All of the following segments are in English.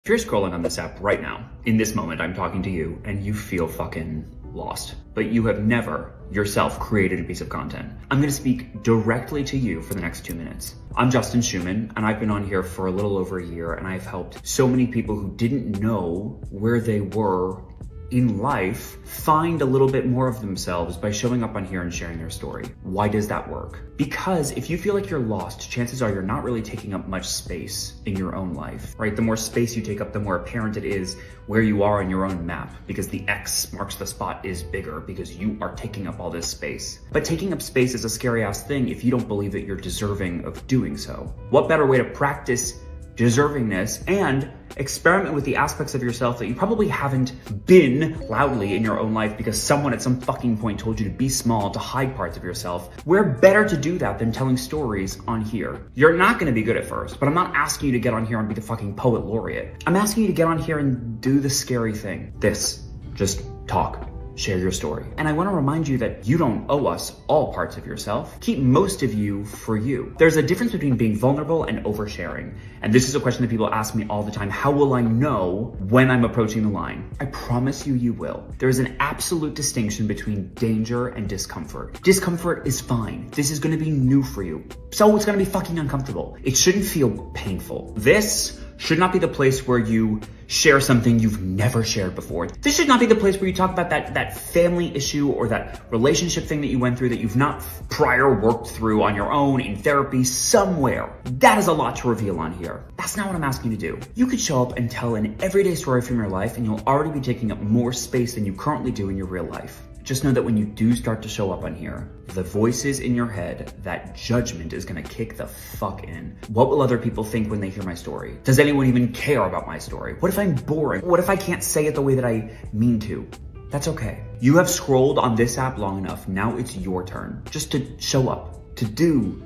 If you're scrolling on this app right now, in this moment, I'm talking to you, and you feel fucking lost, but you have never yourself created a piece of content, I'm gonna speak directly to you for the next 2 minutes. I'm Justin Schumann, and I've been on here for a little over a year, and I've helped so many people who didn't know where they were in life find a little bit more of themselves by showing up on here and sharing their story. Why does that work? Because if you feel like you're lost, chances are you're not really taking up much space in your own life, right? The more space you take up, the more apparent it is where you are in your own map, because the X marks the spot is bigger because you are taking up all this space. But taking up space is a scary ass thing if you don't believe that you're deserving of doing so. What better way to practice deservingness and experiment with the aspects of yourself that you probably haven't been loudly in your own life because someone at some fucking point told you to be small, to hide parts of yourself? Where better to do that than telling stories on here? You're not gonna be good at first, but I'm not asking you to get on here and be the fucking poet laureate. I'm asking you to get on here and do the scary thing. Just talk. Share your story. And I want to remind you that you don't owe us all parts of yourself. Keep most of you for you. There's a difference between being vulnerable and oversharing. And this is a question that people ask me all the time. How will I know when I'm approaching the line? I promise you, you will. There is an absolute distinction between danger and discomfort. Discomfort is fine. This is going to be new for you, so it's going to be fucking uncomfortable. It shouldn't feel painful. This should not be the place where you share something you've never shared before. This should not be the place where you talk about that family issue or that relationship thing that you went through that you've not prior worked through on your own in therapy somewhere. That is a lot to reveal on here. That's not what I'm asking you to do. You could show up and tell an everyday story from your life and you'll already be taking up more space than you currently do in your real life. Just know that when you do start to show up on here, the voices in your head, that judgment is gonna kick the fuck in. What will other people think when they hear my story? Does anyone even care about my story? What if I'm boring? What if I can't say it the way that I mean to? That's okay. You have scrolled on this app long enough. Now it's your turn just to show up, to do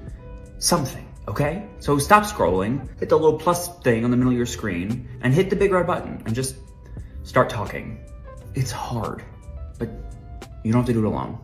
something, okay? So stop scrolling, hit the little plus thing on the middle of your screen, and hit the big red button and just start talking. It's hard, but you don't have to do it alone.